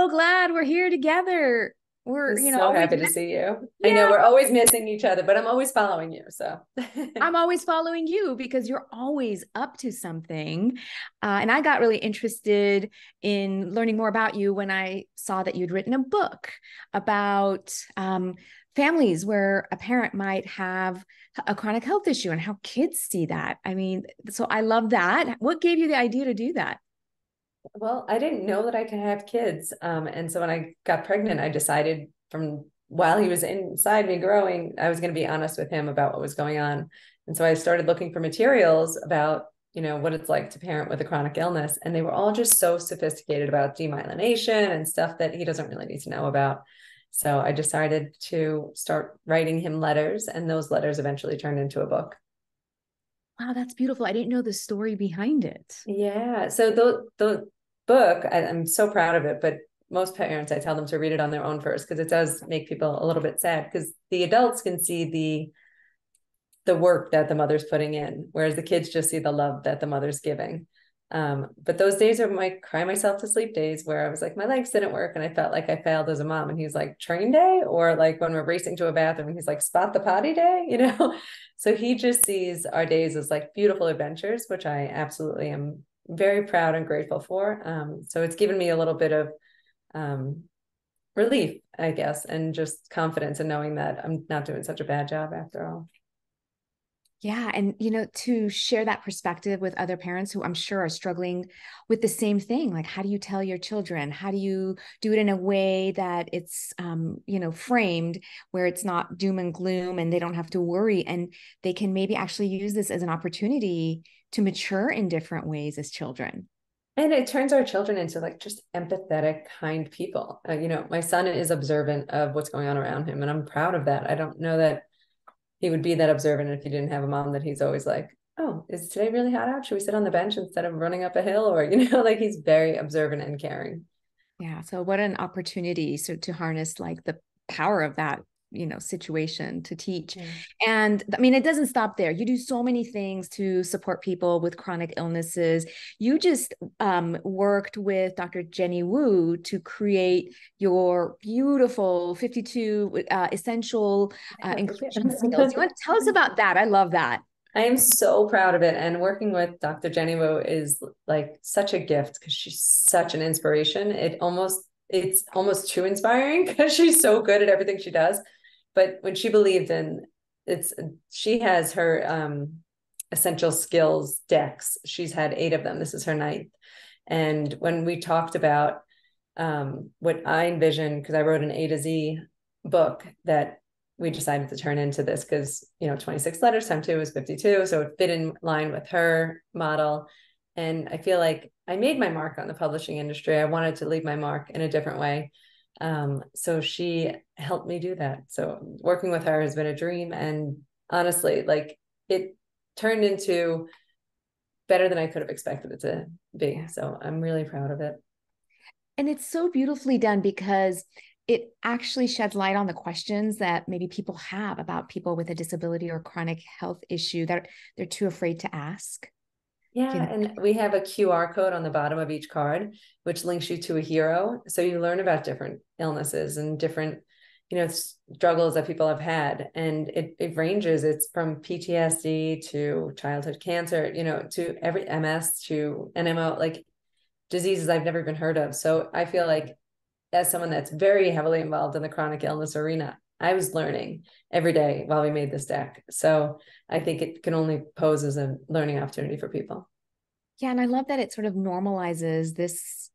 so glad we're here together. I'm We're, so always, happy to see you. I know yeah, we're always missing each other, but I'm always following you. So, I'm always following you because you're always up to something. And I got really interested in learning more about you when I saw that you'd written a book about families where a parent might have a chronic health issue and how kids see that. I mean, so I love that. What gave you the idea to do that? well, I didn't know that I could have kids. And so when I got pregnant, I decided from while he was inside me growing, I was going to be honest with him about what was going on. And so I started looking for materials about, what it's like to parent with a chronic illness. And they were all just so sophisticated about demyelination and stuff that he doesn't really need to know about. So I decided to start writing him letters, and those letters eventually turned into a book. Wow, that's beautiful. I didn't know the story behind it. Yeah. So the book, I'm so proud of it, but most parents, I tell them to read it on their own first because it does make people a little bit sad because the adults can see the work that the mother's putting in, whereas the kids just see the love that the mother's giving. But those days are my cry myself to sleep days where I was like, my legs didn't work and I felt like I failed as a mom. And he's like, train day, or like when we're racing to a bathroom, and he's like, spot the potty day. So he just sees our days as like beautiful adventures, which I absolutely am very proud and grateful for. So it's given me a little bit of um, relief, I guess, and just confidence in knowing that I'm not doing such a bad job after all. Yeah. And, to share that perspective with other parents who I'm sure are struggling with the same thing. Like, how do you tell your children? How do you do it in a way that it's, framed where it's not doom and gloom and they don't have to worry and they can maybe actually use this as an opportunity to mature in different ways as children? And it turns our children into like just empathetic, kind people. My son is observant of what's going on around him, and I'm proud of that. I don't know that he would be that observant if he didn't have a mom that he's always like, oh, is today really hot out? Should we sit on the bench instead of running up a hill? Or, like he's very observant and caring. Yeah. So what an opportunity. So to harness like the power of that, situation to teach. Yeah. And I mean, it doesn't stop there. You do so many things to support people with chronic illnesses. You just worked with Dr. Jenny Wu to create your beautiful 52 essential inclusion skills. You want to tell us about that? I love that. I am so proud of it. And working with Dr. Jenny Wu is like such a gift because she's such an inspiration. It's almost too inspiring because she's so good at everything she does. But when she believed in it's she has her essential skills decks. She's had 8 of them. This is her ninth. And when we talked about what I envisioned, because I wrote an A to Z book that we decided to turn into this because 26 letters times 2 is 52, so it fit in line with her model. And I feel like I made my mark on the publishing industry. I wanted to leave my mark in a different way. So she helped me do that. So working with her has been a dream, and honestly, like it turned into better than I could have expected it to be. So I'm really proud of it. And it's so beautifully done because it actually sheds light on the questions that maybe people have about people with a disability or chronic health issue that they're too afraid to ask. Yeah, You know, and we have a QR code on the bottom of each card, which links you to a hero. So you learn about different illnesses and different, struggles that people have had. And it ranges. It's from PTSD to childhood cancer, to every MS to NMO, like diseases I've never even heard of. So I feel like as someone that's very heavily involved in the chronic illness arena, I was learning every day while we made this deck. So I think it can only pose as a learning opportunity for people. yeah, and I love that it sort of normalizes this,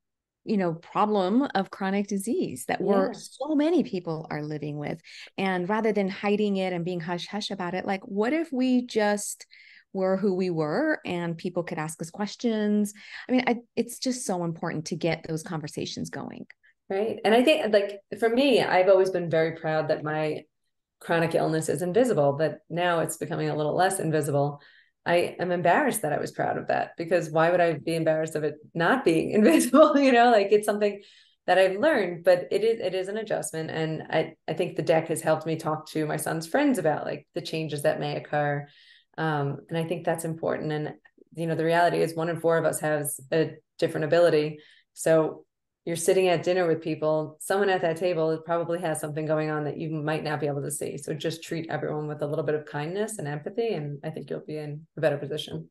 problem of chronic disease that we're Yeah. so many people are living with. And rather than hiding it and being hush hush about it, like what if we just were who we were and people could ask us questions? I mean, it's just so important to get those conversations going. Right. And I think like for me, I've always been very proud that my chronic illness is invisible, but now it's becoming a little less invisible. I am embarrassed that I was proud of that because why would I be embarrassed of it not being invisible? Like it's something that I've learned, but it is an adjustment. And I think the deck has helped me talk to my son's friends about like the changes that may occur. And I think that's important. And, the reality is 1 in 4 of us has a different ability. So you're sitting at dinner with people, someone at that table probably has something going on that you might not be able to see. So just treat everyone with a little bit of kindness and empathy, and I think you'll be in a better position.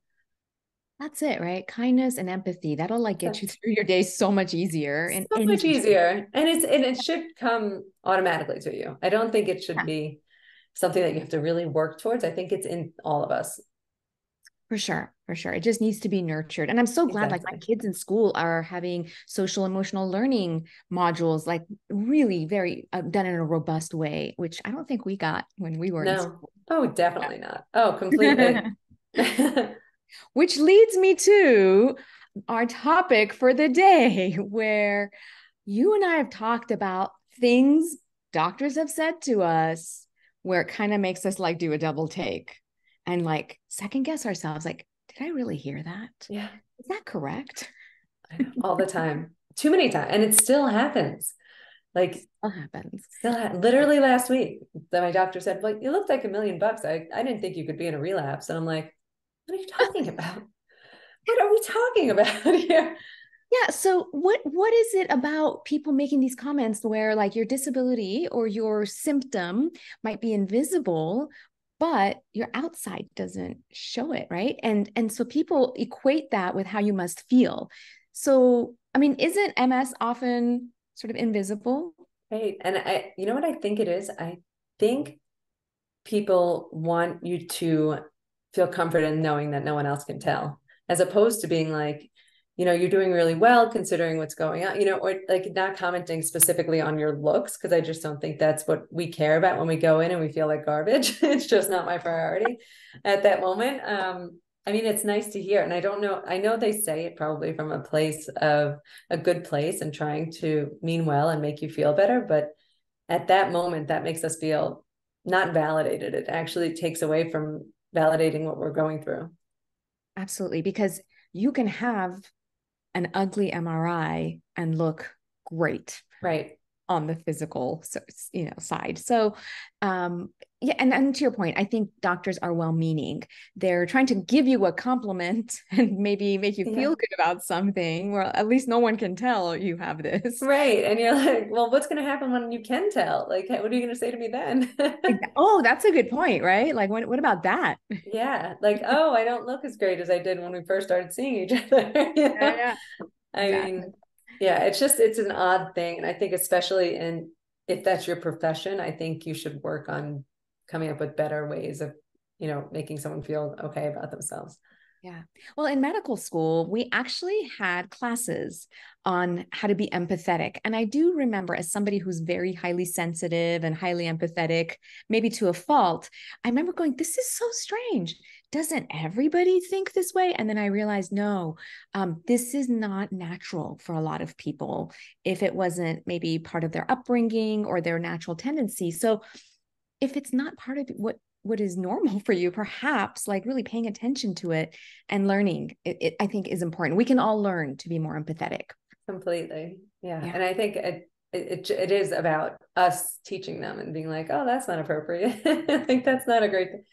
That's it, right? Kindness and empathy. That'll like get you So through your day so much easier in any much situation. easier. And it should come automatically to you. I don't think it should Yeah, be something that you have to really work towards. I think it's in all of us. for sure. For sure. It just needs to be nurtured. And I'm so glad like my Exactly. kids in school are having social emotional learning modules, like really very done in a robust way, which I don't think we got when we were in No. school. Oh, definitely not. Oh, completely. Which leads me to our topic for the day, where you and I have talked about things doctors have said to us where it kind of makes us like do a double take and like second guess ourselves like, did I really hear that? Yeah, Is that correct? I know. All the time. Too many times. And it still happens. Like What happens? literally last week, that my doctor said, "Well, you looked like $1 million. I didn't think you could be in a relapse." And I'm like, "What are you talking about? What are we talking about here?" Yeah. So what is it about people making these comments where like your disability or your symptom might be invisible, but your outside doesn't show it, right? And so people equate that with how you must feel. So I mean, isn't MS often sort of invisible? Right. And you know what I think it is? I think people want you to feel comfort in knowing that no one else can tell, as opposed to being like, you're doing really well considering what's going on, or like not commenting specifically on your looks, because I just don't think that's what we care about when we go in and we feel like garbage. It's just not my priority at that moment. I mean, it's nice to hear. And I don't know, I know they say it probably from a place of a good place and trying to mean well and make you feel better. But at that moment, that makes us feel not validated. It actually takes away from validating what we're going through. Absolutely, because you can have an ugly MRI and look great Right. on the physical side. So yeah, and to your point, I think doctors are well-meaning. They're trying to give you a compliment and maybe make you Yeah. feel good about something where at least no one can tell you have this. Right. And you're like, well, what's going to happen when you can tell? Like, what are you going to say to me then? Oh, that's a good point, right? Like what about that? Yeah. Like, oh, I don't look as great as I did when we first started seeing each other. Yeah, yeah, I exactly. mean, yeah, it's an odd thing. And I think especially if that's your profession, I think you should work on coming up with better ways of, making someone feel okay about themselves. Yeah. Well, in medical school, we actually had classes on how to be empathetic. And I do remember, as somebody who's very highly sensitive and highly empathetic, maybe to a fault, I remember going, this is so strange. Doesn't everybody think this way? And then I realized, no, this is not natural for a lot of people if it wasn't maybe part of their upbringing or their natural tendency. So if it's not part of what is normal for you, perhaps like really paying attention to it and learning it, I think is important. We can all learn to be more empathetic. Completely. Yeah. Yeah. And I think it is about us teaching them and being like, oh, that's not appropriate. I think that's not a great thing.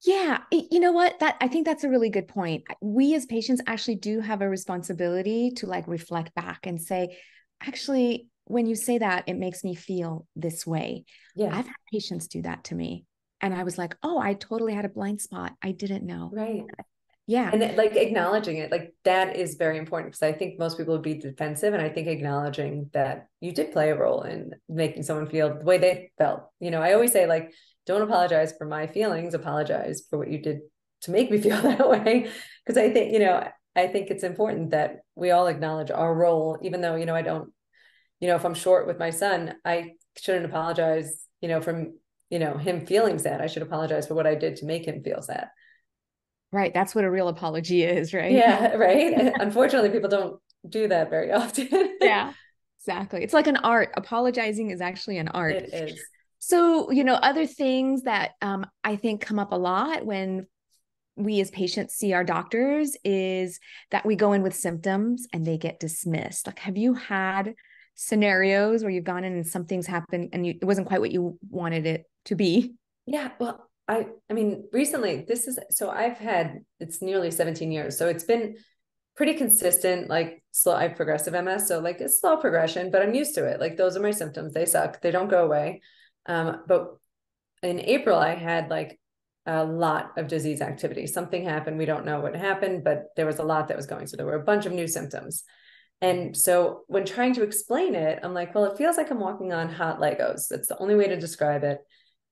Yeah, you know what? That I think that's a really good point. We as patients actually do have a responsibility to like reflect back and say, actually, when you say that, it makes me feel this way. Yeah. I've had patients do that to me. And I was like, oh, I totally had a blind spot. I didn't know. Right. Yeah. And like acknowledging it, like that is very important, because I think most people would be defensive. And I think acknowledging that you did play a role in making someone feel the way they felt. I always say, like, don't apologize for my feelings, apologize for what you did to make me feel that way. Because I think it's important that we all acknowledge our role, even though, I don't, if I'm short with my son, I shouldn't apologize, from, him feeling sad. I should apologize for what I did to make him feel sad. Right. That's what a real apology is, right? Yeah, right. Unfortunately, people don't do that very often. Yeah, exactly. It's like an art. Apologizing is actually an art. It is. So, other things that I think come up a lot when we as patients see our doctors is that we go in with symptoms and they get dismissed. Like, have you had scenarios where you've gone in and something's happened and it wasn't quite what you wanted it to be? Yeah. Well, I mean, recently, it's nearly 17 years. So it's been pretty consistent, like slow, I have progressive MS. So like it's slow progression, but I'm used to it. Like those are my symptoms. They suck. They don't go away. But in April, I had like a lot of disease activity. Something happened. We don't know what happened, but there was a lot that was going. So there were a bunch of new symptoms. And so when trying to explain it, I'm like, well, it feels like I'm walking on hot Legos. That's the only way to describe it.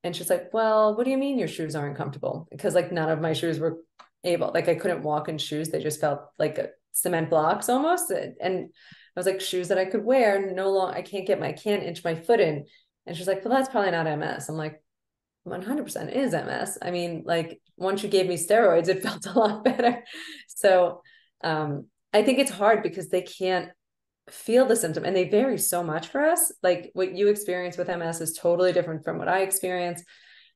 And she's like, well, what do you mean your shoes aren't comfortable? Because like none of my shoes were able, like I couldn't walk in shoes. They just felt like cement blocks almost. And I was like, shoes that I could wear, no longer, I can't inch my foot in. And she's like, well, that's probably not MS. I'm like, 100% is MS. I mean, like once you gave me steroids, it felt a lot better. So I think it's hard because they can't feel the symptom and they vary so much for us. Like what you experience with MS is totally different from what I experience.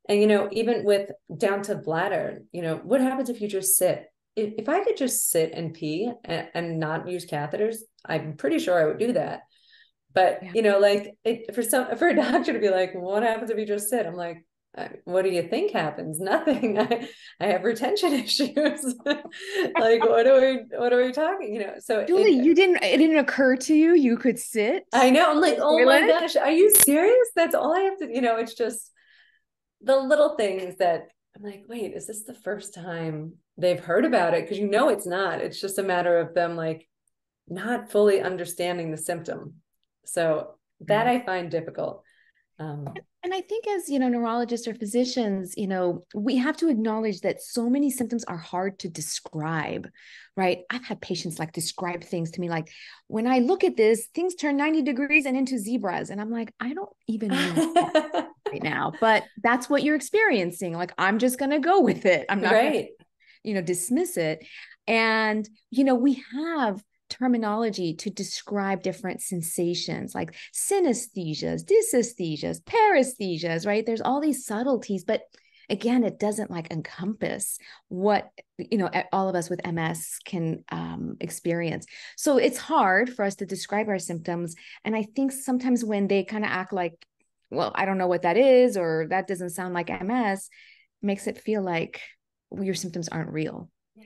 And, you know, even with down to bladder, you know, what happens if you just sit? If I could just sit and pee and not use catheters, I'm pretty sure I would do that. But, Yeah. you know, like for a doctor to be like, what happens if you just sit? I'm like, what do you think happens? Nothing. I have retention issues. Like, what are we talking? You know, so Julie, it didn't occur to you you could sit I know. I'm in like, the oh my toilet? gosh, are you serious? That's all I have to, you know, it's just the little things that I'm like, wait, is this the first time they've heard about it? Because you know it's not. It's just a matter of them like not fully understanding the symptom. So that Right. I find difficult. And I think as, neurologists or physicians, we have to acknowledge that so many symptoms are hard to describe, right? I've had patients like describe things to me like, when I look at this, things turn 90 degrees and into zebras. And I'm like, I don't even know right now, but that's what you're experiencing. Like, I'm just going to go with it. I'm not going to, Right. dismiss it. And, we have terminology to describe different sensations like synesthesias, dysesthesias, paresthesias, right? There's all these subtleties, but again, it doesn't like encompass what, all of us with MS can experience. So it's hard for us to describe our symptoms. And I think sometimes when they kind of act like, well, I don't know what that is, or that doesn't sound like MS, makes it feel like your symptoms aren't real. Yeah.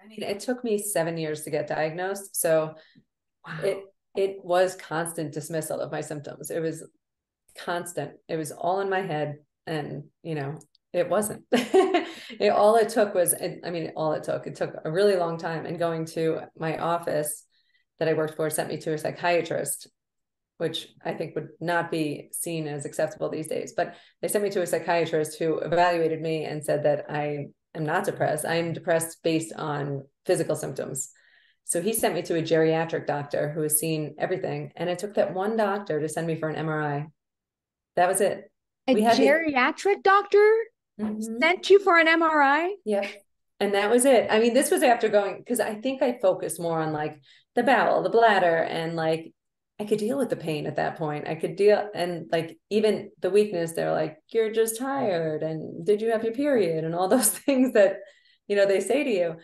I mean, it took me 7 years to get diagnosed. So Wow. it was constant dismissal of my symptoms. It was constant. It was all in my head. And, you know, it wasn't. All it took was, I mean, it took a really long time. And going to my office that I worked for sent me to a psychiatrist, which I think would not be seen as acceptable these days. But they sent me to a psychiatrist who evaluated me and said that I am not depressed. I am depressed based on physical symptoms. So he sent me to a geriatric doctor who has seen everything. And it took that one doctor to send me for an MRI. That was it. A We had the, geriatric doctor mm-hmm. sent you for an MRI? Yep. And that was it. I mean, this was after going, because I think I focused more on like the bowel, the bladder, and like I could deal with the pain at that point. I could deal, and like even the weakness, they're like, you're just tired. And did you have your period? And all those things that, you know, they say to you.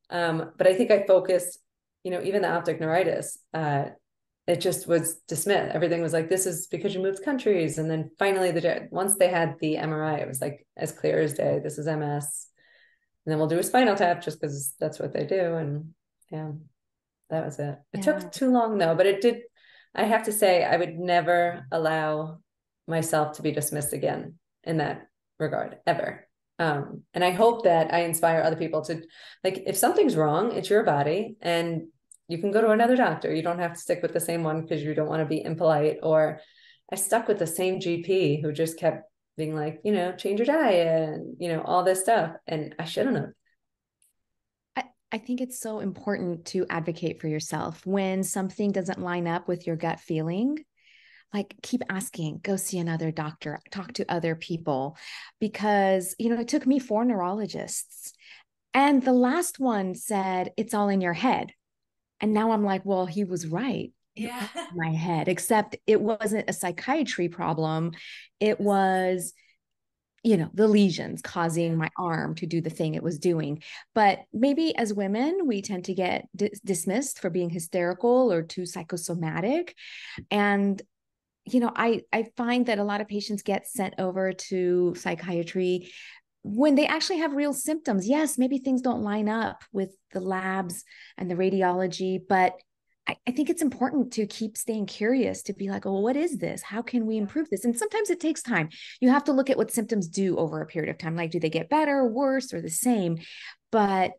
But I think I focused, you know, even the optic neuritis, it just was dismissed. Everything was like, this is because you moved countries. And then finally, once they had the MRI, it was like as clear as day, this is MS. And then we'll do a spinal tap just because that's what they do. And yeah, that was it. It Yeah. took too long though, but it did. I have to say, I would never allow myself to be dismissed again in that regard, ever. And I hope that I inspire other people to, like, if something's wrong, it's your body and you can go to another doctor. You don't have to stick with the same one because you don't want to be impolite. Or I stuck with the same GP who just kept being like, you know, change your diet and, you know, all this stuff. And I shouldn't have. I think it's so important to advocate for yourself when something doesn't line up with your gut feeling. Like, keep asking, go see another doctor, talk to other people, because, it took me 4 neurologists. And the last one said, it's all in your head. And now I'm like, well, he was right. It Yeah. was my head, except it wasn't a psychiatry problem. It was, the lesions causing my arm to do the thing it was doing. But maybe as women, we tend to get dismissed for being hysterical or too psychosomatic. And I find that a lot of patients get sent over to psychiatry when they actually have real symptoms, yes, maybe things don't line up with the labs and the radiology, but I think it's important to keep staying curious, to be like, oh, what is this? How can we improve this? And sometimes it takes time. You have to look at what symptoms do over a period of time. Like, do they get better, worse, or the same? But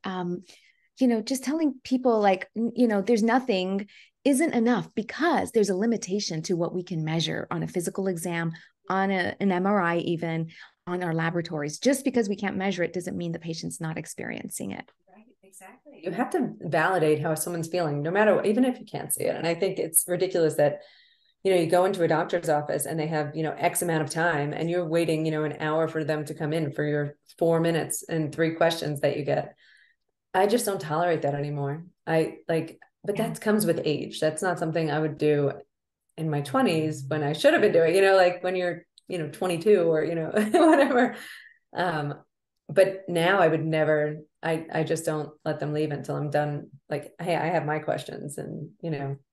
just telling people like, there's nothing isn't enough, because there's a limitation to what we can measure on a physical exam, on an MRI, even on our laboratories. Just because we can't measure it doesn't mean the patient's not experiencing it. Right, exactly. You have to validate how someone's feeling, no matter what, even if you can't see it. And I think it's ridiculous that, you go into a doctor's office and they have, X amount of time, and you're waiting, an hour for them to come in for your 4 minutes and 3 questions that you get. I just don't tolerate that anymore. But Yeah. that comes with age. That's not something I would do in my 20s when I should have been doing, like when you're, 22 or, whatever. Um, but now I would never, I just don't let them leave until I'm done. Like, hey, I have my questions, and,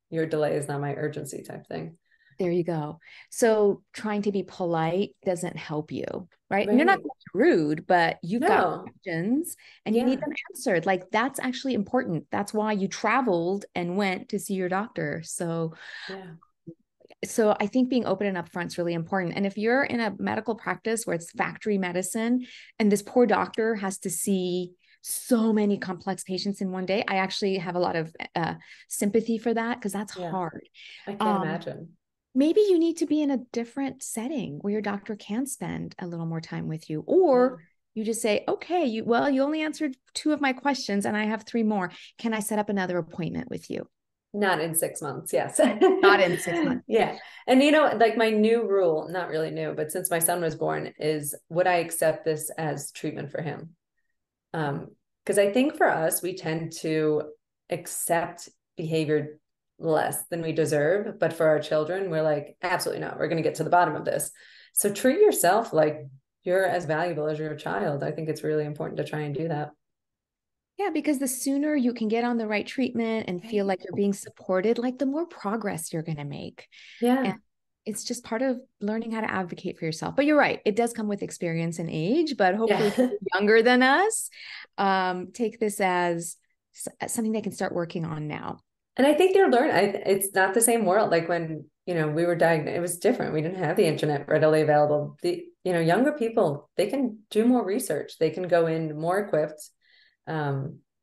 your delay is not my urgency type thing. There you go. So trying to be polite doesn't help you, right? And you're not Right. rude, but you've got No. questions and you need Yeah. them answered. Like, that's actually important. That's why you traveled and went to see your doctor. Yeah. So I think being open and upfront is really important. And if you're in a medical practice where it's factory medicine and this poor doctor has to see so many complex patients in one day, I actually have a lot of sympathy for that, because that's Yeah. hard. I can't Um, imagine. Maybe you need to be in a different setting where your doctor can spend a little more time with you, Yeah. or you just say, okay, you only answered two of my questions and I have three more. Can I set up another appointment with you? Not in 6 months. Yes. Not in 6 months. Yeah. And like my new rule, not really new, but since my son was born, is would I accept this as treatment for him? Because I think for us, we tend to accept behavior less than we deserve. But for our children, we're like, absolutely not. We're going to get to the bottom of this. So treat yourself like you're as valuable as your child. I think it's really important to try and do that. Yeah, because the sooner you can get on the right treatment and feel Right. like you're being supported, like the more progress you're going to make. And Yeah. it's just part of learning how to advocate for yourself. But you're right, it does come with experience and age, but hopefully Yeah. people younger than us take this as something they can start working on now. And I think they're learning. It's not the same world. Like when, we were diagnosed, it was different. We didn't have the internet readily available. Younger people, they can do more research. They can go in more equipped,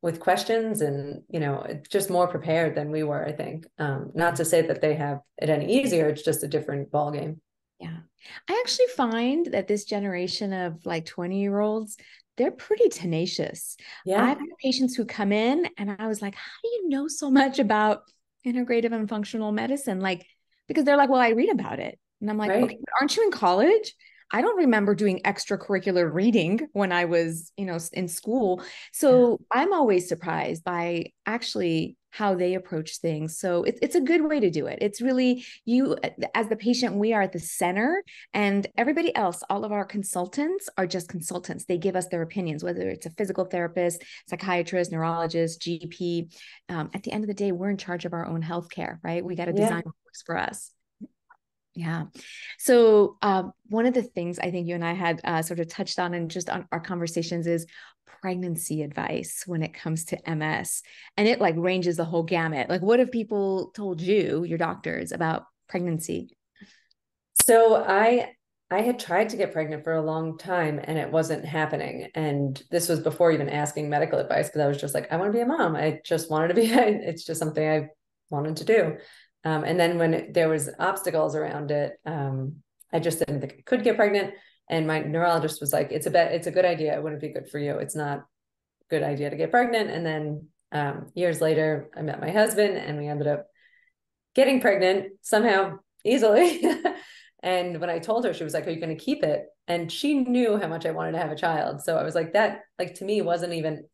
with questions and, just more prepared than we were, I think. Not to say that they have it any easier. It's just a different ball game. Yeah. I actually find that this generation of like 20-year-olds, they're pretty tenacious. I've Yeah. had patients who come in and I was like, how do you know so much about integrative and functional medicine? Like, because they're like, well, I read about it. And I'm like, okay, Right. but aren't you in college? I don't remember doing extracurricular reading when I was, in school. Yeah. So I'm always surprised by actually how they approach things. So it's a good way to do it. It's really you, as the patient, we are at the center, and everybody else, all of our consultants are just consultants. They give us their opinions, whether it's a physical therapist, psychiatrist, neurologist, GP. At the end of the day, we're in charge of our own healthcare, right? We got to Yeah. design what works for us. Yeah. So one of the things I think you and I had sort of touched on and just on our conversations is pregnancy advice when it comes to MS. And it like ranges the whole gamut. Like, what have people told you, your doctors, about pregnancy? So I had tried to get pregnant for a long time and it wasn't happening. And this was before even asking medical advice, because I was just like, I want to be a mom. I just wanted to be, it's just something I wanted to do. And then when there was obstacles around it, I just didn't think I could get pregnant. And my neurologist was like, it's a good idea. It wouldn't be good for you. It's not a good idea to get pregnant. And then years later, I met my husband and we ended up getting pregnant somehow easily. And when I told her, she was like, are you going to keep it? And she knew how much I wanted to have a child. So I was like, that, like, to me, wasn't even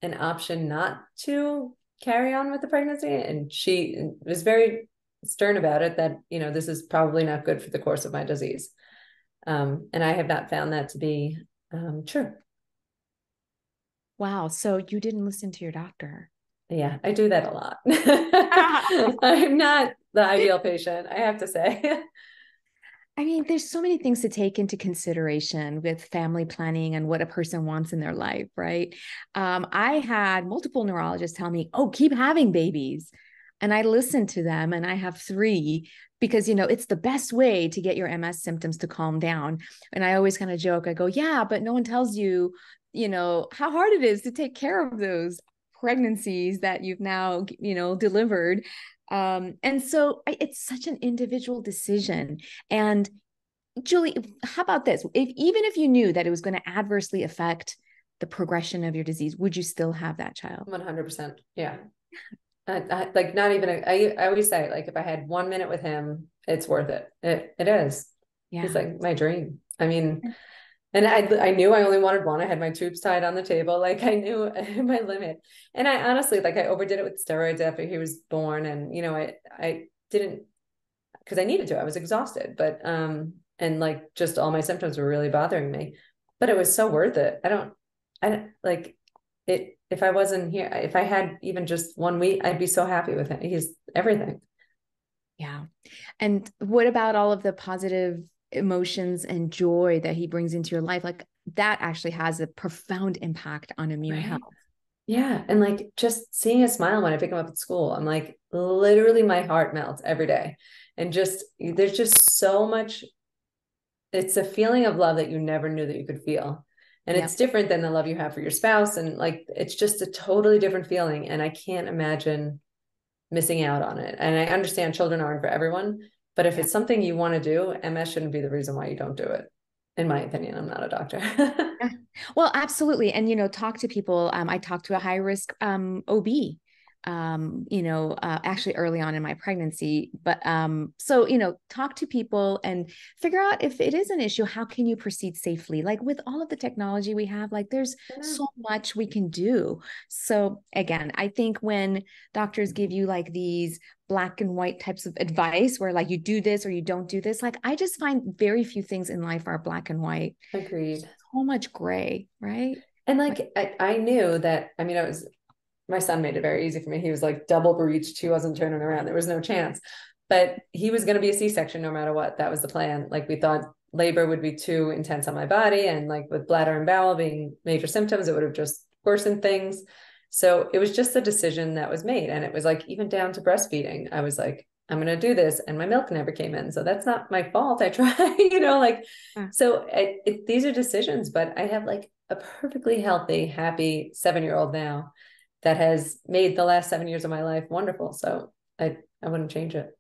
an option not to carry on with the pregnancy. And she was very stern about it, that, this is probably not good for the course of my disease. And I have not found that to be true. Wow. So you didn't listen to your doctor. Yeah, I do that a lot. I'm not the ideal patient, I have to say. I mean, there's so many things to take into consideration with family planning and what a person wants in their life, right? I had multiple neurologists tell me, oh, keep having babies. And I listened to them, and I have three because, it's the best way to get your MS symptoms to calm down. And I always kind of joke, I go, yeah, but no one tells you, how hard it is to take care of those pregnancies that you've now, delivered. And so it's such an individual decision. And Julie, how about this? Even if you knew that it was going to adversely affect the progression of your disease, would you still have that child? 100%. Yeah. Like not even, I always say, like, if I had 1 minute with him, it's worth it. It is. He's Yeah. like my dream. I mean, and I knew I only wanted one. I had my tubes tied on the table. Like I knew my limit. And I honestly, like I overdid it with steroids after he was born. And, I didn't, because I needed to, I was exhausted, and like, just all my symptoms were really bothering me, but it was so worth it. I don't like it. If I wasn't here, if I had even just 1 week, I'd be so happy with him. He's everything. Yeah. And what about all of the positive emotions and joy that he brings into your life? Like that actually has a profound impact on immune health. Right. Yeah. And like just seeing a smile when I pick him up at school, I'm like, literally my heart melts every day. And just, there's just so much, it's a feeling of love that you never knew that you could feel. And Yeah. it's different than the love you have for your spouse. And like, it's just a totally different feeling. And I can't imagine missing out on it. And I understand children aren't for everyone, but if Yeah. it's something you want to do, MS shouldn't be the reason why you don't do it. In my opinion, I'm not a doctor. Yeah. Well, absolutely. And, talk to people. I talked to a high risk OB, actually early on in my pregnancy. But so, talk to people and figure out if it is an issue, how can you proceed safely? Like with all of the technology we have, like there's so much we can do. So again, I think when doctors give you like these black and white types of advice where like you do this or you don't do this, like I just find very few things in life are black and white, Agreed. so much gray, right? And Like, like I knew that, I mean, I was, my son made it very easy for me. He was like double breached. He wasn't turning around. There was no chance. But he was going to be a C-section no matter what. That was the plan. Like we thought labor would be too intense on my body. And like with bladder and bowel being major symptoms, it would have just worsened things. So it was just a decision that was made. And it was like, even down to breastfeeding, I was like, I'm going to do this. And my milk never came in. So that's not my fault. I try, like, uh, so these are decisions, but I have like a perfectly healthy, happy 7-year-old now that has made the last 7 years of my life wonderful. So I wouldn't change it.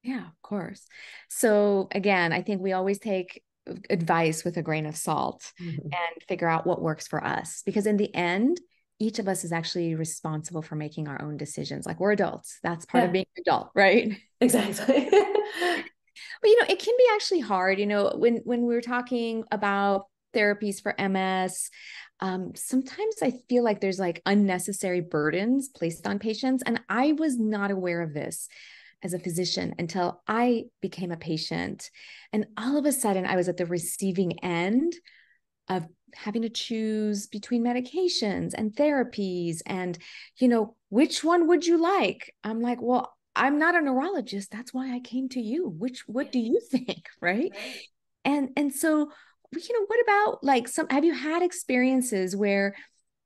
yeah, of course. So again, I think we always take advice with a grain of salt Mhm. and figure out what works for us. Because in the end, each of us is actually responsible for making our own decisions. Like we're adults. That's part of Yeah, being an adult, right? exactly. But it can be actually hard, when we're talking about therapies for MS, sometimes I feel like there's like unnecessary burdens placed on patients. And I was not aware of this as a physician until I became a patient. And all of a sudden, I was at the receiving end of having to choose between medications and therapies and which one would you like? I'm like, well, I'm not a neurologist, that's why I came to you. What do you think? Right. Right. And so what about like some have you had experiences where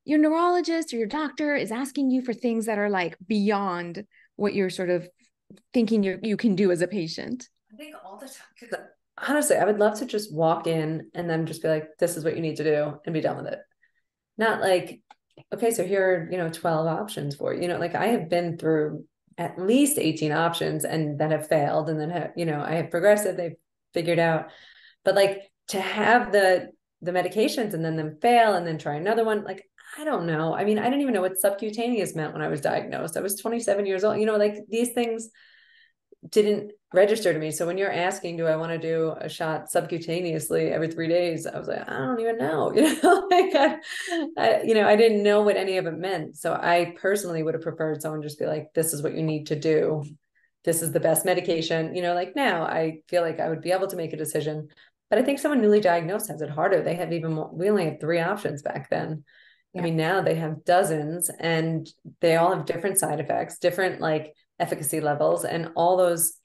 your neurologist or your doctor is asking you for things that are like beyond what you're sort of thinking you can do as a patient? I think all the time, because honestly, I would love to just walk in and then just be like, this is what you need to do and be done with it. Not like, okay, so here are, 12 options for you. Like I have been through at least 18 options and that have failed. And then, I have progressive, they've figured out, but like to have the medications and then them fail and then try another one, like, I don't know. I mean, I didn't even know what subcutaneous meant when I was diagnosed. I was 27 years old, like these things didn't register to me. So when you're asking, do I want to do a shot subcutaneously every 3 days? I was like, I don't even know, like I didn't know what any of it meant. So I personally would have preferred someone just be like, this is what you need to do. This is the best medication, like now I feel like I would be able to make a decision, but I think someone newly diagnosed has it harder. They have even more, we only had 3 options back then. I Yeah. mean, now they have dozens and they all have different side effects, different like efficacy levels, and all those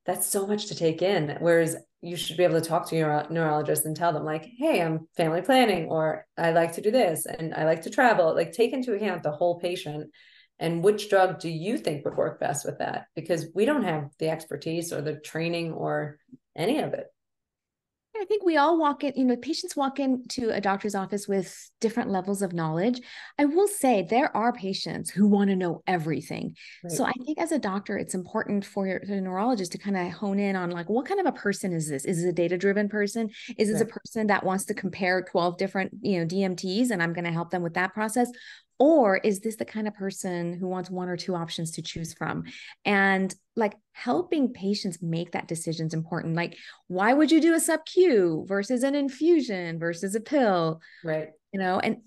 that's so much to take in. Whereas you should be able to talk to your neurologist and tell them like, hey, I'm family planning, or I like to do this and I like to travel. Like take into account the whole patient and which drug do you think would work best with that? Because we don't have the expertise or the training or any of it. I think we all walk in, patients walk into a doctor's office with different levels of knowledge. I will say there are patients who want to know everything. So Right. I think as a doctor, it's important for the neurologist to kind of hone in on like, what kind of a person is this? Is it a data-driven person? Is this a Right. person that wants to compare 12 different, DMTs and I'm going to help them with that process? Or is this the kind of person who wants one or two options to choose from? And like helping patients make that decision is important. Like, why would you do a sub Q versus an infusion versus a pill? Right. And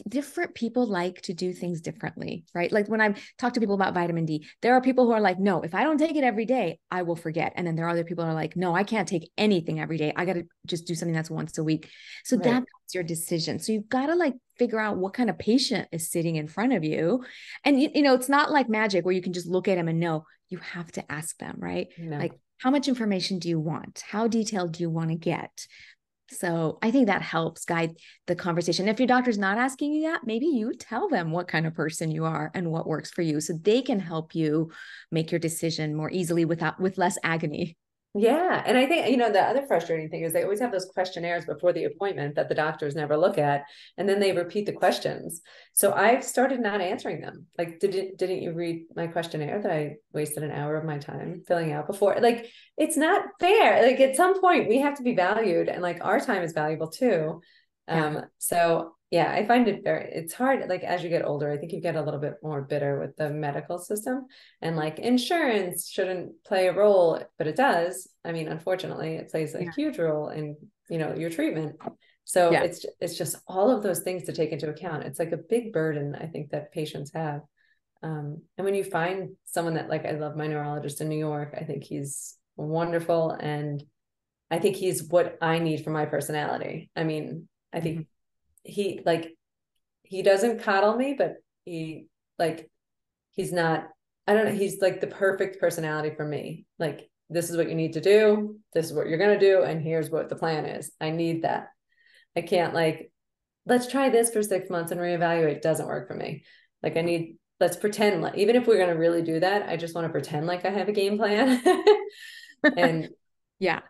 different people like to do things differently, right? Like when I talk to people about vitamin D, there are people who are like, no, if I don't take it every day, I will forget. And then there are other people who are like, no, I can't take anything every day. I got to just do something that's once a week. So Right. that's your decision. So you've got to like figure out what kind of patient is sitting in front of you. And, it's not like magic where you can just look at them and know. You have to ask them, right? No. Like, how much information do you want? How detailed do you want to get? So I think that helps guide the conversation. If your doctor's not asking you that, maybe you tell them what kind of person you are and what works for you so they can help you make your decision more easily with less agony. Yeah. And I think, the other frustrating thing is they always have those questionnaires before the appointment that the doctors never look at. And then they repeat the questions. So I've started not answering them. Like, didn't you read my questionnaire that I wasted an hour of my time filling out before? Like, it's not fair. Like at some point we have to be valued and like our time is valuable too. Yeah. So yeah, I find it's hard. Like as you get older, I think you get a little bit more bitter with the medical system, and like insurance shouldn't play a role, but it does. I mean, unfortunately, it plays a Yeah. huge role in, your treatment. So Yeah. it's just all of those things to take into account. It's like a big burden, I think, that patients have. And when you find someone that like, I love my neurologist in New York, I think he's wonderful. And I think he's what I need for my personality. I mean, I Mhm. think he doesn't coddle me, but he like he's not, I don't know, he's like the perfect personality for me. Like this is what you need to do, this is what you're going to do, and here's what the plan is. I need that. I can't like, let's try this for 6 months and reevaluate. It doesn't work for me. Like I need, let's pretend like, even if we're going to really do that, I just want to pretend like I have a game plan. And Yeah.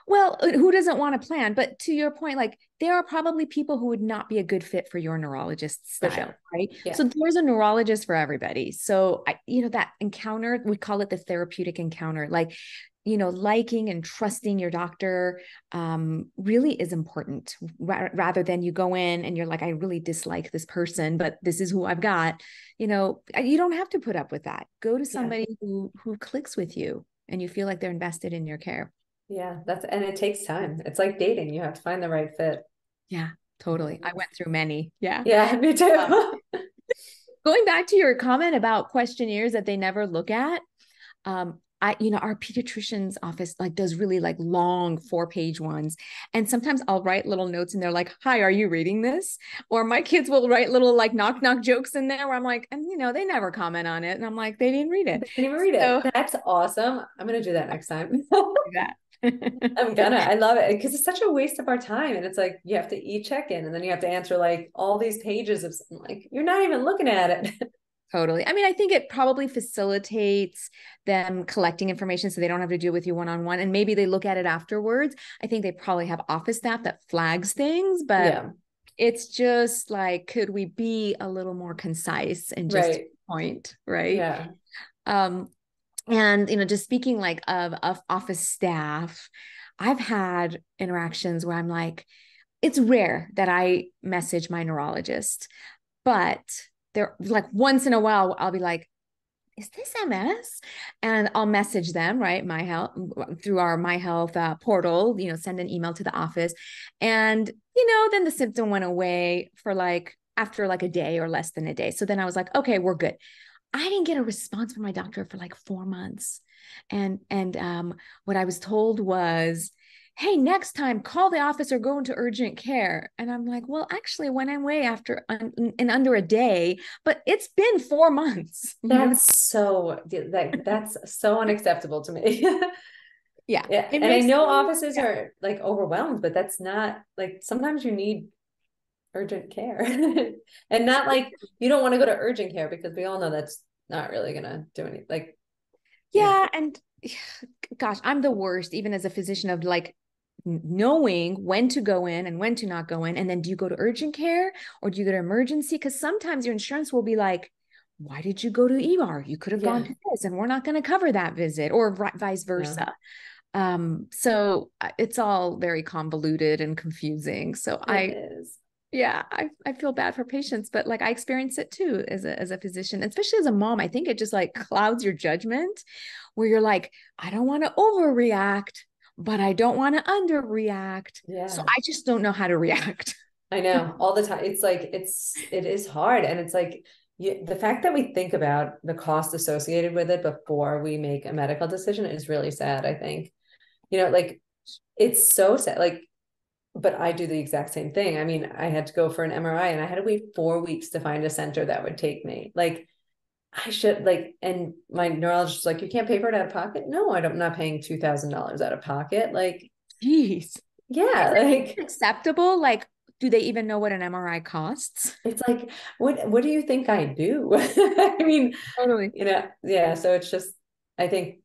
Well, who doesn't want to plan? But to your point, like there are probably people who would not be a good fit for your neurologist for style, sure. right? Yeah. So there's a neurologist for everybody. So that encounter, we call it the therapeutic encounter. Like, liking and trusting your doctor really is important rather than you go in and you're like, I really dislike this person, but this is who I've got. You don't have to put up with that. Go to Yeah. somebody who clicks with you and you feel like they're invested in your care. Yeah. And it takes time. It's like dating. You have to find the right fit. Yeah, totally. I went through many. Yeah. Yeah, me Um, too. Going back to your comment about questionnaires that they never look at, our pediatrician's office like does really like long 4-page ones. And sometimes I'll write little notes and they're like, hi, are you reading this? Or my kids will write little like knock knock jokes in there where I'm like, and they never comment on it. And I'm like, they didn't read I it. didn't even read it. So That's awesome. I'm gonna do that next time. do that. I love it because it's such a waste of our time. And it's like you have to check in and then you have to answer like all these pages of like you're not even looking at it. Totally. I mean, I think it probably facilitates them collecting information so they don't have to deal with you one-on-one. And maybe they look at it afterwards. I think they probably have office staff that flags things, but Yeah. it's just like, could we be a little more concise and just Right. point, right? Yeah. Um, and just speaking like of office staff, I've had interactions where I'm like, it's rare that I message my neurologist, but they're like once in a while I'll be like, is this MS? And I'll message them, right? My health through our My Health portal, send an email to the office. And, then the symptom went away for like after like a day or less than a day. So then I was like, okay, we're good. I didn't get a response from my doctor for like 4 months. And what I was told was, hey, next time call the office or go into urgent care. And I'm like, well, actually, when I'm away after in under a day, but it's been 4 months. That's so unacceptable to me. Yeah. Yeah. It And I makes know me, offices yeah. are like overwhelmed, but that's not like sometimes you need urgent care. And not like you don't want to go to urgent care because we all know that's not really gonna do anything. Like, you know, Yeah. And gosh, I'm the worst, even as a physician, of like knowing when to go in and when to not go in. And then do you go to urgent care or do you go to emergency? Because sometimes your insurance will be like, why did you go to ER? You could have gone yeah, to this and we're not going to cover that visit, or vice no, versa. So it's all very convoluted and confusing. So it is. yeah, I feel bad for patients, but like I experience it too as a physician, especially as a mom. I think it just like clouds your judgment where you're like, I don't want to overreact, but I don't want to underreact. So Yeah. I just don't know how to react. I know all the time. It's like it is hard, and it's like the fact that we think about the cost associated with it before we make a medical decision is really sad. I think, like it's so sad. Like, but I do the exact same thing. I mean, I had to go for an MRI, and I had to wait 4 weeks to find a center that would take me. Like, I should like, and my neurologist was like, you can't pay for it out of pocket. No, I'm not paying $2,000 out of pocket. Like, Jeez. yeah, Is that like even acceptable? Like, do they even know what an MRI costs? it's like, what do you think I do? I mean, Totally. yeah. So it's just, I think,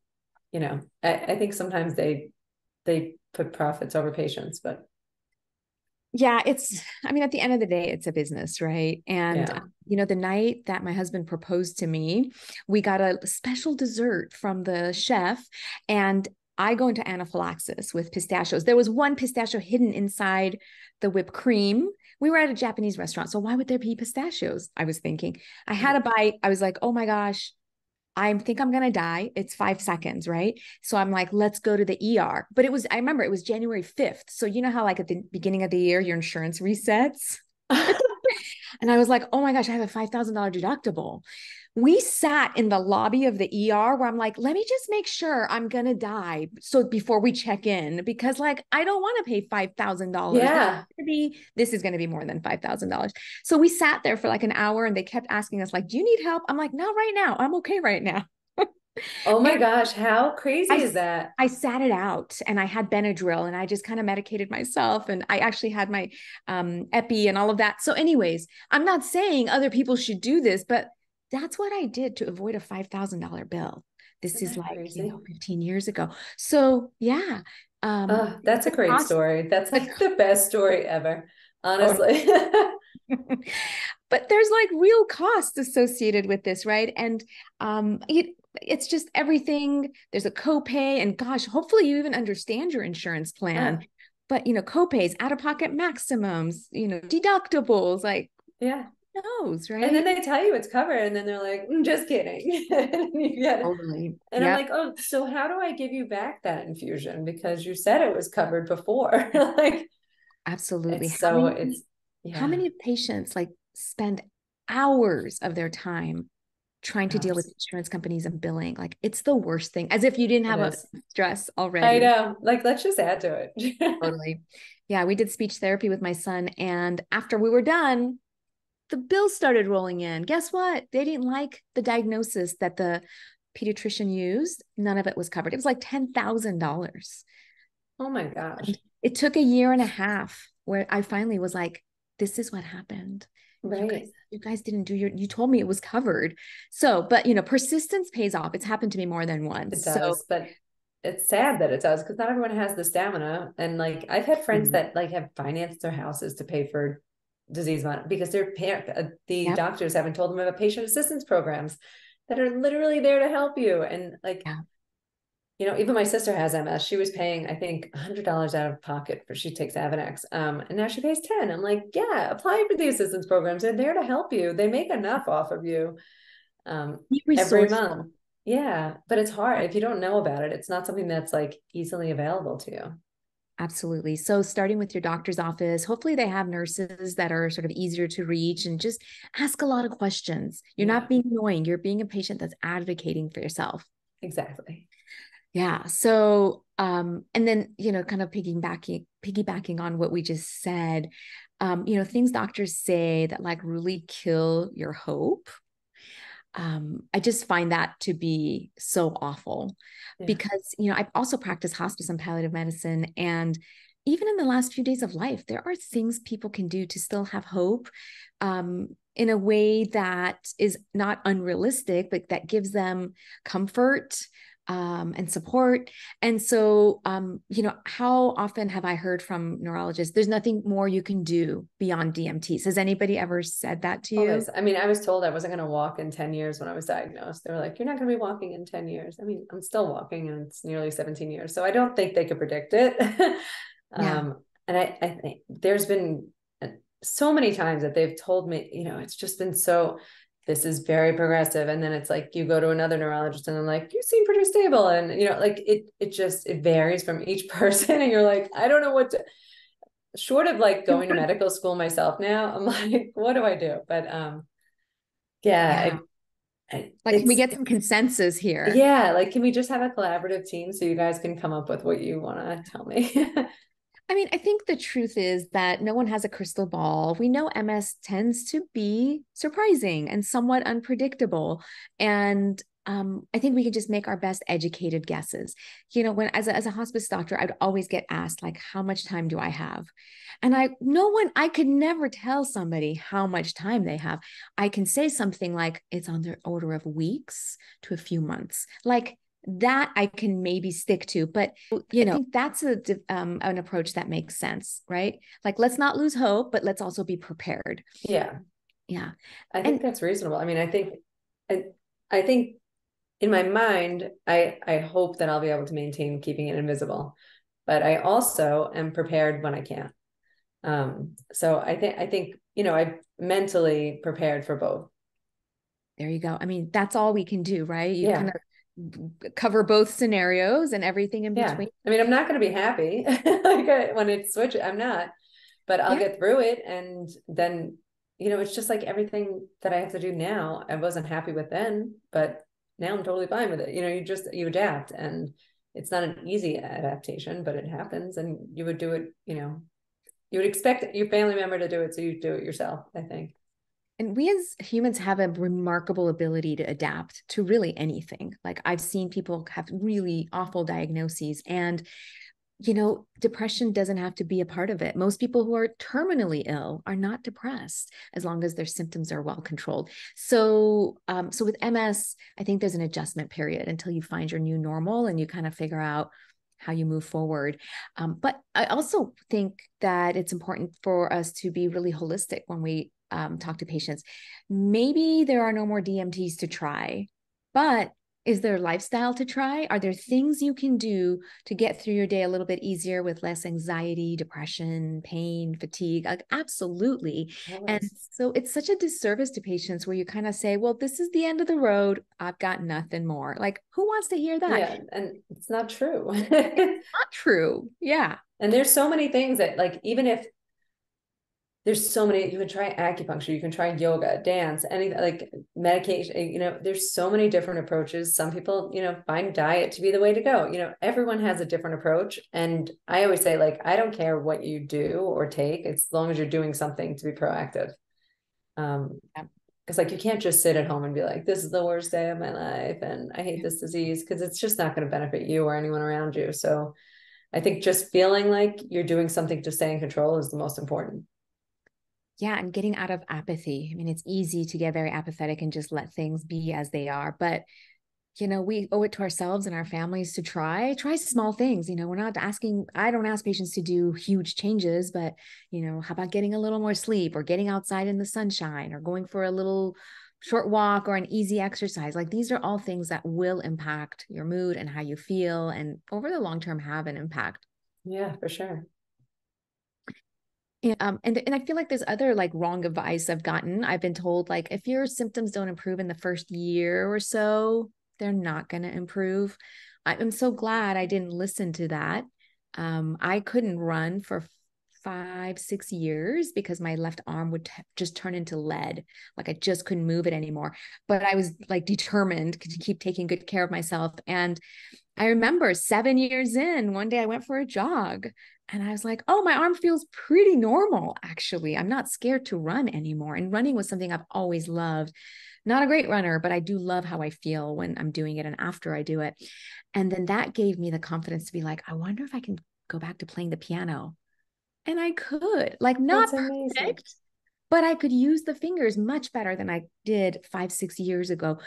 I think sometimes they put profits over patients, but Yeah, I mean, at the end of the day, it's a business, right? And, yeah. the night that my husband proposed to me, we got a special dessert from the chef, and I go into anaphylaxis with pistachios. There was one pistachio hidden inside the whipped cream. We were at a Japanese restaurant, so why would there be pistachios? I was thinking. I had a bite. I was like, oh my gosh, I think I'm gonna die. It's 5 seconds, right? So I'm like, let's go to the ER. But I remember it was January 5th. So you know how like at the beginning of the year, your insurance resets? And I was like, oh my gosh, I have a $5,000 deductible. We sat in the lobby of the ER where I'm like, let me just make sure I'm gonna die. So before we check in, because like I don't want to pay $5,000. Yeah. This is gonna be more than $5,000. So we sat there for like an hour and they kept asking us, like, do you need help? I'm like, not right now. I'm okay right now. Oh And my gosh, how crazy I is that? I sat it out and I had Benadryl and I just kind of medicated myself and I actually had my epi and all of that. So, anyways, I'm not saying other people should do this, but that's what I did to avoid a $5,000 bill. This Isn't is that like, crazy? 15 years ago. So, yeah, Oh, that's a the great cost, story. That's the like the best story ever, oh, honestly. but there's like real costs associated with this, right? And it's just everything. There's a copay, and gosh, hopefully you even understand your insurance plan. Uh, But copays, out-of-pocket maximums, deductibles, like yeah. who knows, And then right? they tell you it's covered, and then they're like, just kidding. And you get, Totally. and I'm Yep. like, oh, so how do I give you back that infusion? Because you said it was covered before. Like, Absolutely. it's so, it's, How yeah, many patients like spend hours of their time trying to deal with yes, insurance companies and billing? Like it's the worst thing, as if you didn't it have a is. stress I already. know. Like, let's just add to it. Totally. Yeah, we did speech therapy with my son. And after we were done, the bills started rolling in. Guess what? They didn't like the diagnosis that the pediatrician used. None of it was covered. It was like $10,000. Oh my gosh. And it took a year and a half where I finally was like, this is what happened. Right. You guys didn't do you told me it was covered. So, but persistence pays off. It's happened to me more than It once. So, does. But it's sad that it does because not everyone has the stamina. And like, I've had friends that like have financed their houses to pay for disease monitoring because the yep. doctors haven't told them about patient assistance programs that are literally there to help you. And like, Yeah. even my sister has MS. She was paying, I think, $100 out of pocket for she takes Avonex. And now she pays 10. I'm like, yeah, apply for the assistance programs. They're there to help you. They make enough off of you Be every resourceful. month. Yeah, but it's hard if you don't know about it. It's not something that's like easily available to you. Absolutely. So, starting with your doctor's office, hopefully they have nurses that are sort of easier to reach and just ask a lot of questions. You're not Yeah, being annoying, you're being a patient that's advocating for yourself. exactly. Yeah. So, and then, kind of piggybacking on what we just said, things doctors say that like really kill your hope. I just find that to be so awful Yeah. because, I also practice hospice and palliative medicine. And even in the last few days of life, there are things people can do to still have hope in a way that is not unrealistic, but that gives them comfort and support. And so, how often have I heard from neurologists, there's nothing more you can do beyond DMTs? Has anybody ever said that to you? Always. I mean, I was told I wasn't going to walk in 10 years when I was diagnosed. They were like, you're not going to be walking in 10 years. I mean, I'm still walking and it's nearly 17 years. So I don't think they could predict it. Yeah. And I think there's been so many times that they've told me, it's just been so, this is very progressive. And then it's like, you go to another neurologist and I'm like, you seem pretty stable. And, like it varies from each person. And you're like, I don't know what to, short of like going to medical school myself now, I'm like, what do I do? But yeah, Yeah. Like, can we it's get some consensus here? yeah, like can we just have a collaborative team so you guys can come up with what you want to tell me? I mean, I think the truth is that no one has a crystal ball. We know MS tends to be surprising and somewhat unpredictable. And I think we can just make our best educated guesses. When as a hospice doctor, I'd always get asked, like, how much time do I have? And I could never tell somebody how much time they have. I can say something like it's on the order of weeks to a few months. Like, that I can maybe stick to, but I think that's an approach that makes sense, right? Like, let's not lose hope, but let's also be prepared. Yeah, Yeah. I think And that's reasonable. I mean, I, I think in my mind, I hope that I'll be able to maintain keeping it invisible, but I also am prepared when I can't. So I think, I mentally prepared for both. there you go. I mean, that's all we can do, right? You kind Yeah. of cover both scenarios and everything in Yeah. between. I mean, I'm not going to be happy like when it switches. I'm not, but I'll Yeah. get through it. And then, it's just like everything that I have to do now. I wasn't happy with then, but now I'm totally fine with it. You adapt, and it's not an easy adaptation, but it happens, and you would do it, you would expect your family member to do it. So you do it yourself, I think. And we as humans have a remarkable ability to adapt to really anything. Like, I've seen people have really awful diagnoses, and depression doesn't have to be a part of it. Most people who are terminally ill are not depressed as long as their symptoms are well controlled. So with MS, I think there's an adjustment period until you find your new normal and you kind of figure out how you move forward. But I also think that it's important for us to be really holistic when we talk to patients. Maybe there are no more DMTs to try, but is there lifestyle to try? Are there things you can do to get through your day a little bit easier with less anxiety, depression, pain, fatigue? Like, absolutely. And Always. so it's such a disservice to patients where you kind of say, well, this is the end of the road. I've got nothing more. Like, who wants to hear that? Yeah. And it's not true. Not true. Yeah. And there's so many things that, like, even if there's so many, you can try acupuncture, you can try yoga, dance, anything, like medication, there's so many different approaches. Some people, find diet to be the way to go. Everyone has a different approach. And I always say, like, I don't care what you do or take, as long as you're doing something to be proactive. Yeah. Because, like, you can't just sit at home and be like, this is the worst day of my life and I hate this disease, because it's just not going to benefit you or anyone around you. So I think just feeling like you're doing something to stay in control is the most important. Yeah, and getting out of apathy. I mean, it's easy to get very apathetic and just let things be as they are. But, we owe it to ourselves and our families to try small things. We're not asking, I don't ask patients to do huge changes, but, how about getting a little more sleep or getting outside in the sunshine or going for a little short walk or an easy exercise? Like, these are all things that will impact your mood and how you feel, and over the long term have an impact. Yeah, for sure. And I feel like there's other like wrong advice I've gotten. I've been told, like, if your symptoms don't improve in the first year or so, they're not going to improve. I'm so glad I didn't listen to that. I couldn't run for 5, 6 years because my left arm would just turn into lead. Like, I just couldn't move it anymore. But I was like determined to keep taking good care of myself. And I remember 7 years in, one day I went for a jog and I was like, oh, my arm feels pretty normal, actually. I'm not scared to run anymore. And running was something I've always loved. Not a great runner, but I do love how I feel when I'm doing it and after I do it. And then that gave me the confidence to be like, I wonder if I can go back to playing the piano. And I could, like, not That's amazing. perfect, but I could use the fingers much better than I did 5, 6 years ago,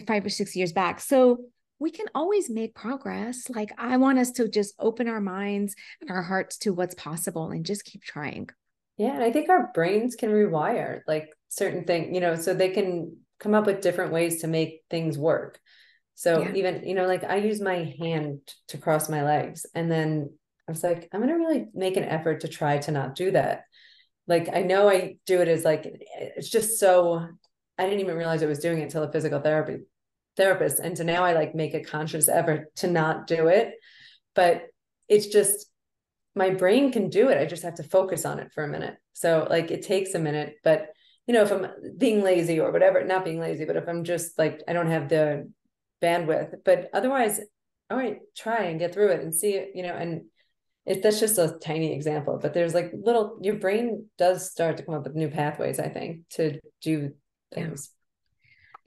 5 or 6 years back. So we can always make progress. Like, I want us to just open our minds and our hearts to what's possible and just keep trying. Yeah, and I think our brains can rewire like certain things, so they can come up with different ways to make things work. So Yeah. even, like I use my hand to cross my legs. And then I was like, I'm gonna really make an effort to try to not do that. Like I know I do it as like it's just so I didn't even realize I was doing it until a physical therapist. And so now I like make a conscious effort to not do it. But it's just my brain can do it. I just have to focus on it for a minute. So like it takes a minute, but if I'm being lazy or whatever, not being lazy, but if I'm just like, I don't have the bandwidth, but otherwise, all right, try and get through it and see it, and that's just a tiny example, but there's like your brain does start to come up with new pathways, I think, to do Yeah. things.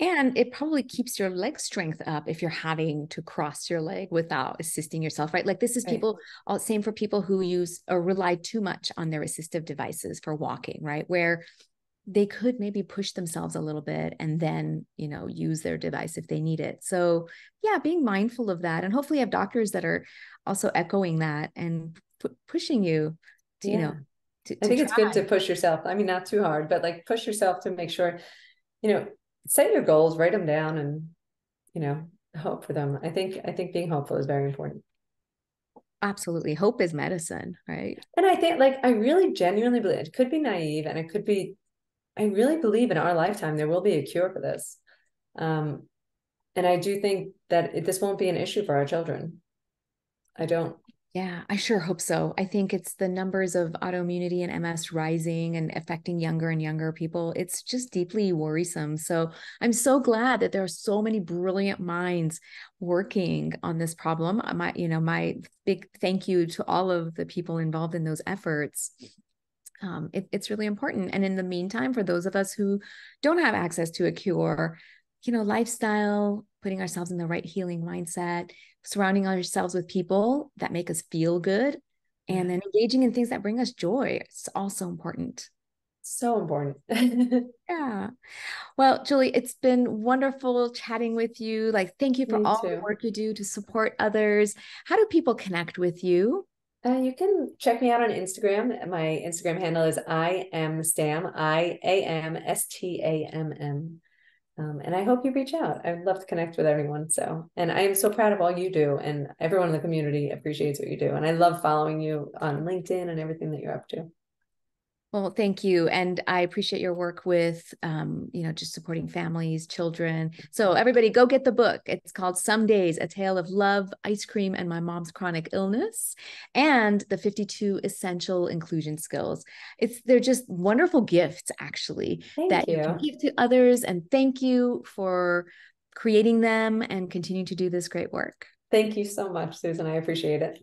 And it probably keeps your leg strength up if you're having to cross your leg without assisting yourself, right? Like this is Right. people, all same for people who use or rely too much on their assistive devices for walking, right? Where they could maybe push themselves a little bit and then, use their device if they need it. So yeah, being mindful of that. And hopefully you have doctors that are also echoing that and pushing you to, Yeah. I to think it's try. good to push yourself. I mean, not too hard, but like push yourself to make sure, you know, set your goals, write them down and, you know, hope for them. I think being hopeful is very important. Absolutely. Hope is medicine, right? And I think like I really genuinely believe it could be naive and it could be I really believe in our lifetime there will be a cure for this. Um, and I do think that this won't be an issue for our children. I don't. Yeah, I sure hope so. I think it's the numbers of autoimmunity and MS rising and affecting younger and younger people. It's just deeply worrisome. So I'm so glad that there are so many brilliant minds working on this problem. My big thank you to all of the people involved in those efforts. It's really important. And in the meantime, for those of us who don't have access to a cure, lifestyle, putting ourselves in the right healing mindset, surrounding ourselves with people that make us feel good, and Yeah, then engaging in things that bring us joy. It's also important. so important. Yeah. Well, Julie, it's been wonderful chatting with you. Like, thank you for Me all the too. work you do to support others. How do people connect with you? You can check me out on Instagram. My Instagram handle is I am Stamm, IAMSTAMM. And I hope you reach out. I'd love to connect with everyone. So, and I am so proud of all you do, and everyone in the community appreciates what you do. And I love following you on LinkedIn and everything that you're up to. Well, thank you. And I appreciate your work with, just supporting families, children. So everybody go get the book. It's called Some Days, A Tale of Love, Ice Cream, and My Mom's Chronic Illness, and the 52 Essential Inclusion Skills. They're just wonderful gifts, actually, Thank that you can you. give to others. And thank you for creating them and continue to do this great work. Thank you so much, Susan. I appreciate it.